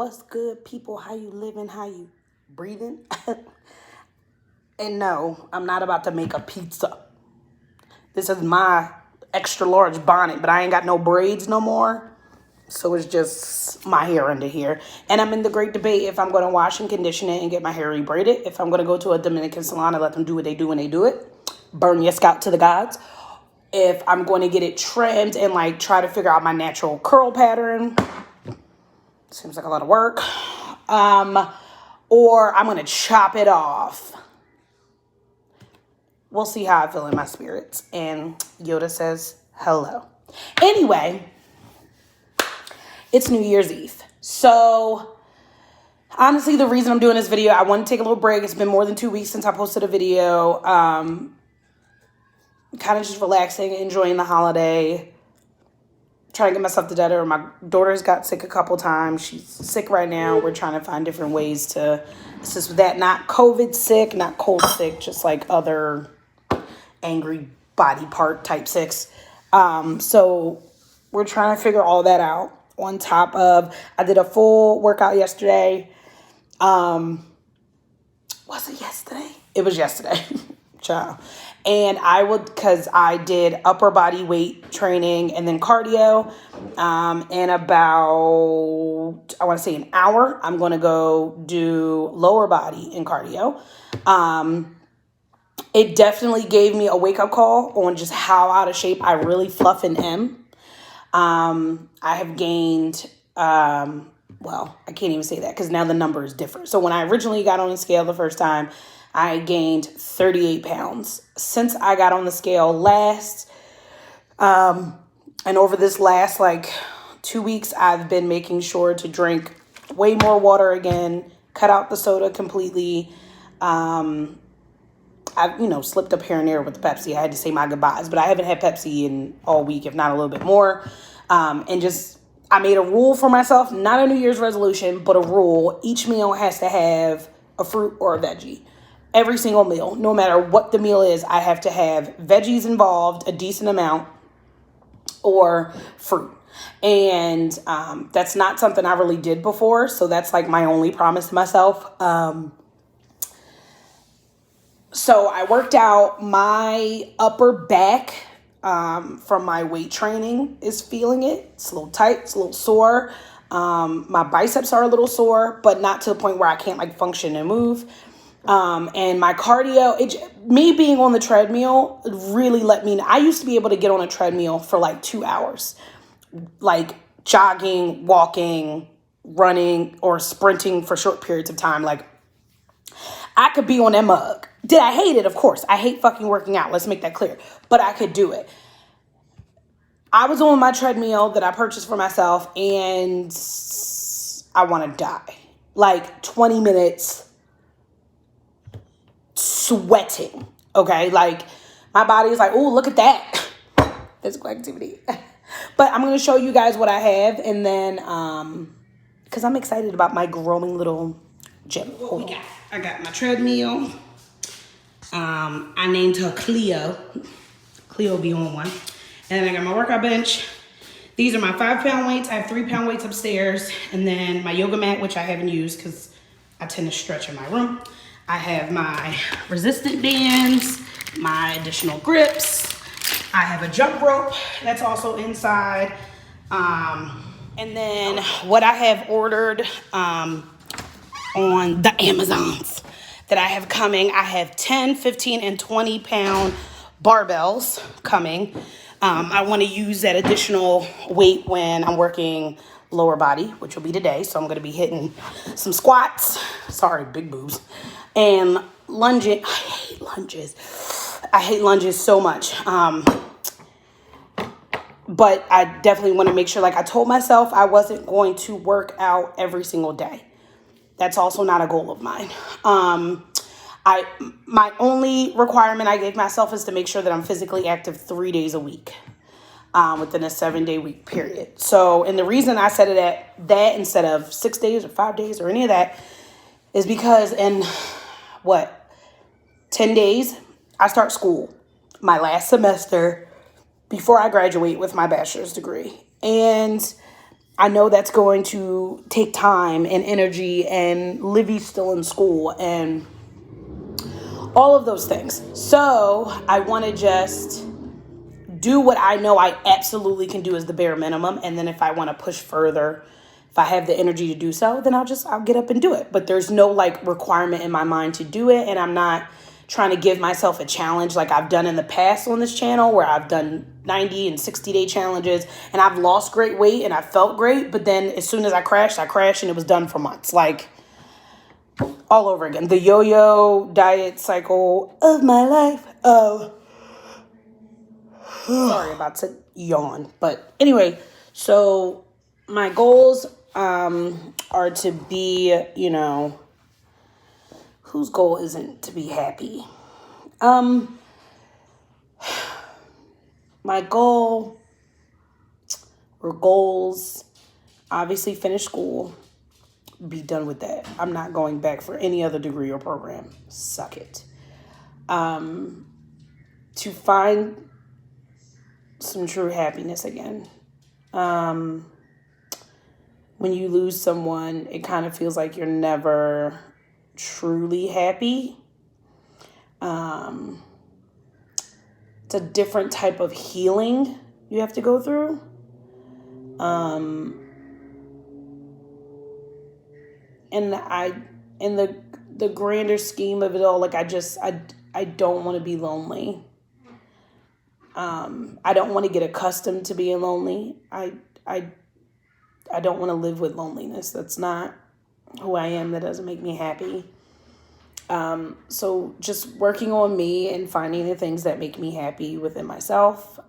What's good, people? How you living? How you breathing? And no, I'm not about to make a pizza. This is my extra large bonnet, but I ain't got no braids no more. So it's just my hair under here. And I'm in the great debate if I'm going to wash and condition it and get my hair rebraided. If I'm going to go to a Dominican salon and let them do what they do when they do it. Burn your scalp to the gods. If I'm going to get it trimmed and like try to figure out my natural curl pattern. Seems like a lot of work. Or I'm going to chop it off. We'll see how I feel in my spirits. And Yoda says, hello. Anyway, it's New Year's Eve. So, honestly, the reason I'm doing this video, I want to take a little break. It's been more than 2 weeks since I posted a video. Kind of just relaxing, enjoying the holiday. Trying to get myself together. My daughter's got sick a couple times. She's sick right now. We're trying to find different ways to assist with that. Not COVID sick, not cold sick, just like other angry body part type sicks. So we're trying to figure all that out. On top of, I did a full workout yesterday. Was it yesterday? It was yesterday. Ciao. And because I did upper body weight training and then cardio. In about, I want to say an hour, I'm going to go do lower body and cardio. It definitely gave me a wake up call on just how out of shape I really fluff and am. I have gained, well, I can't even say that because now the number is different. So when I originally got on the scale the first time, I gained 38 pounds. Since I got on the scale last, and over this last 2 weeks, I've been making sure to drink way more water again, cut out the soda completely. I've, slipped up here and there with the Pepsi. I had to say my goodbyes, but I haven't had Pepsi in all week, if not a little bit more. I made a rule for myself, not a New Year's resolution, but a rule. Each meal has to have a fruit or a veggie. Every single meal, no matter what the meal is, I have to have veggies involved, a decent amount, or fruit. And that's not something I really did before. So that's like my only promise to myself. So I worked out. My upper back from my weight training is feeling it. It's a little tight. It's a little sore. My biceps are a little sore, but not to the point where I can't function and move. And my cardio, me being on the treadmill really let me know. I used to be able to get on a treadmill for 2 hours, jogging, walking, running, or sprinting for short periods of time. I could be on that mug. Did I hate it? Of course. I hate fucking working out. Let's make that clear. But I could do it. I was on my treadmill that I purchased for myself, and I want to die. 20 minutes sweating. Okay? My body is oh, look at that. Physical activity. But I'm going to show you guys what I have, and then, because I'm excited about my growing little gym. What we got? I got my treadmill. I named her Cleo. Cleo be on one. And then I got my workout bench. These are my 5-pound weights. I have 3-pound weights upstairs. And then my yoga mat, which I haven't used because I tend to stretch in my room. I have my resistant bands, my additional grips. I have a jump rope that's also inside. And then what I have ordered on the Amazons that I have coming, I have 10, 15, and 20-pound barbells coming. I want to use that additional weight when I'm working lower body, which will be today. So I'm going to be hitting some squats. Sorry, big boobs. And lunging. I hate lunges. I hate lunges so much. But I definitely want to make sure, I told myself I wasn't going to work out every single day. That's also not a goal of mine. My only requirement I gave myself is to make sure that I'm physically active 3 days a week within a 7-day week period. So, and the reason I set it at that instead of 6 days or 5 days or any of that is because in 10 days, I start school, my last semester before I graduate with my bachelor's degree. And I know that's going to take time and energy, and Livy's still in school and all of those things. So I want to just do what I know I absolutely can do as the bare minimum. And then if I want to push further, if I have the energy to do so, then I'll get up and do it. But there's no like requirement in my mind to do it. And I'm not trying to give myself a challenge like I've done in the past on this channel, where I've done 90 and 60-day challenges and I've lost great weight and I felt great. But then as soon as I crashed and it was done for months. Like, all over again. The yo-yo diet cycle of my life. Oh, sorry about to yawn. But anyway, so my goals are to be, whose goal isn't to be happy? My goal or goals, obviously finish school, be done with that. I'm not going back for any other degree or program. Suck it. To find some true happiness again. When you lose someone, it kind of feels like you're never truly happy. It's a different type of healing you have to go through. And in the grander scheme of it all, like I don't want to be lonely. I don't want to get accustomed to being lonely. I don't want to live with loneliness. That's not who I am. That doesn't make me happy. So just working on me and finding the things that make me happy within myself.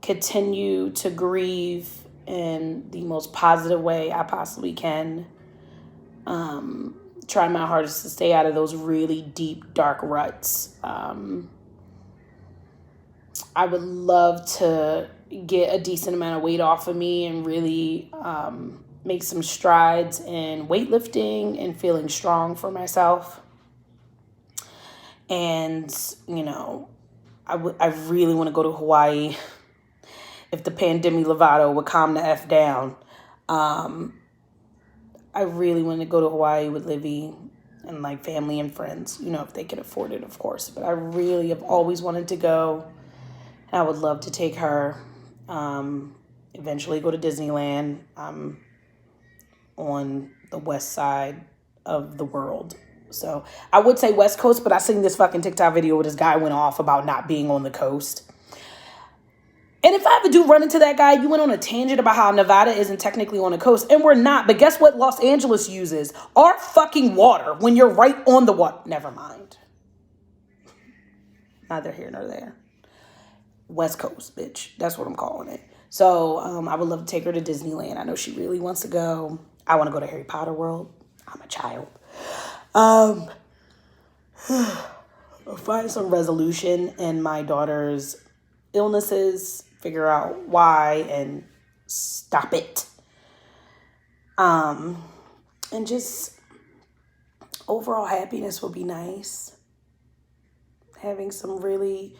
Continue to grieve in the most positive way I possibly can. Try my hardest to stay out of those really deep, dark ruts. I would love to get a decent amount of weight off of me and really make some strides in weightlifting and feeling strong for myself. And, I really want to go to Hawaii. If the pandemic Lovato would calm the F down. I really want to go to Hawaii with Livy and like family and friends, if they can afford it, of course. But I really have always wanted to go. I would love to take her, eventually go to Disneyland. I'm on the west side of the world. So I would say West Coast, but I seen this fucking TikTok video where this guy went off about not being on the coast. And if I ever do run into that guy, you went on a tangent about how Nevada isn't technically on the coast. And we're not. But guess what Los Angeles uses? Our fucking water when you're right on the water. Never mind. Neither here nor there. West Coast, bitch. That's what I'm calling it. So I would love to take her to Disneyland. I know she really wants to go. I want to go to Harry Potter World. I'm a child. Find some resolution in my daughter's illnesses. Figure out why and stop it. And just overall happiness would be nice. Having some really,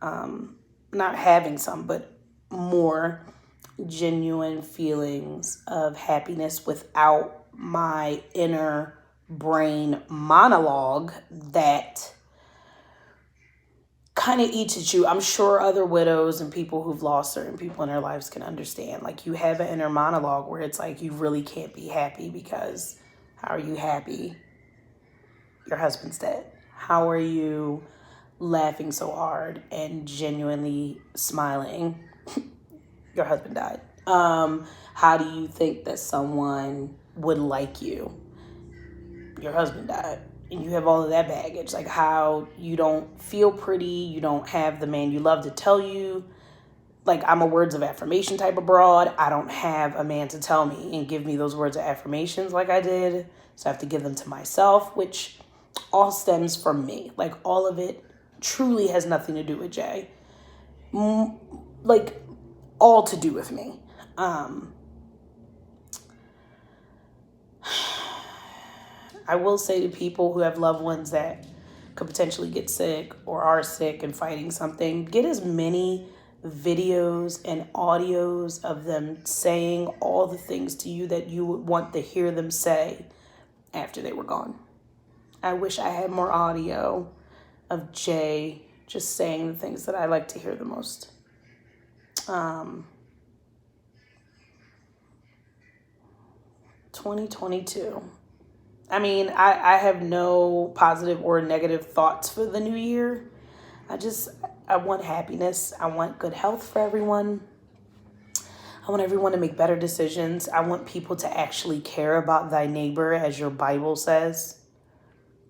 not having some, but more genuine feelings of happiness without my inner brain monologue that kind of eats at you. I'm sure other widows and people who've lost certain people in their lives can understand. Like, you have an inner monologue where it's like you really can't be happy because how are you happy? Your husband's dead. How are you laughing so hard and genuinely smiling? Your husband died. How do you think that someone would like you? Your husband died. And you have all of that baggage. Like, how you don't feel pretty. You don't have the man you love to tell you. Like, I'm a words of affirmation type of broad. I don't have a man to tell me and give me those words of affirmations like I did. So I have to give them to myself, which all stems from me. Like, all of it truly has nothing to do with Jay. Like, all to do with me. I will say to people who have loved ones that could potentially get sick or are sick and fighting something, get as many videos and audios of them saying all the things to you that you would want to hear them say after they were gone. I wish I had more audio of Jay just saying the things that I like to hear the most. 2022. I mean, I have no positive or negative thoughts for the new year. I want happiness. I want good health for everyone. I want everyone to make better decisions. I want people to actually care about thy neighbor, as your Bible says.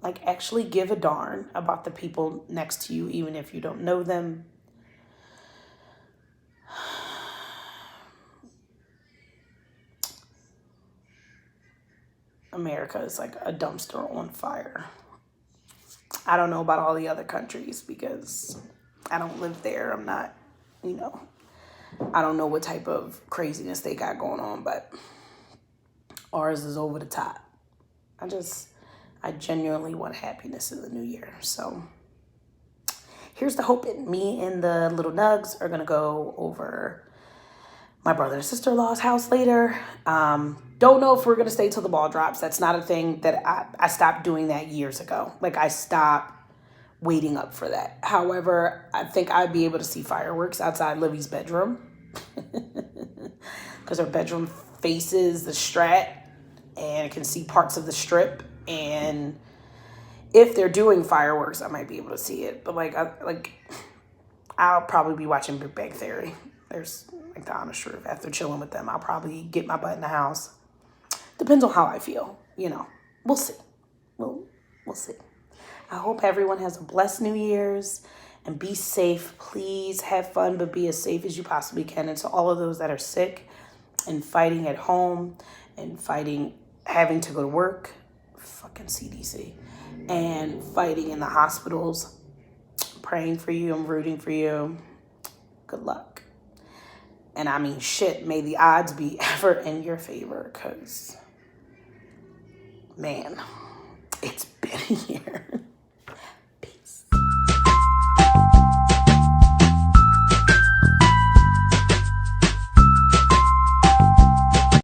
Like, actually give a darn about the people next to you, even if you don't know them. America is like a dumpster on fire. I don't know about all the other countries because I don't live there. I'm not, I don't know what type of craziness they got going on, but ours is over the top. I genuinely want happiness in the new year. So here's the hope. Me and the little nugs are going to go over my brother and sister-in-law's house later. Don't know if we're going to stay till the ball drops. That's not a thing that I stopped doing that years ago. Like, I stopped waiting up for that. However, I think I'd be able to see fireworks outside Livy's bedroom because her bedroom faces the Strat and I can see parts of the Strip. And if they're doing fireworks, I might be able to see it. But I'll probably be watching Big Bang Theory. There's like the honest truth. After chilling with them, I'll probably get my butt in the house. Depends on how I feel. We'll see. We'll see. I hope everyone has a blessed New Year's and be safe. Please have fun, but be as safe as you possibly can. And to all of those that are sick and fighting at home and fighting, having to go to work, fucking CDC, and fighting in the hospitals, praying for you. I'm rooting for you. Good luck. And I mean, shit, may the odds be ever in your favor because, man, it's been a year.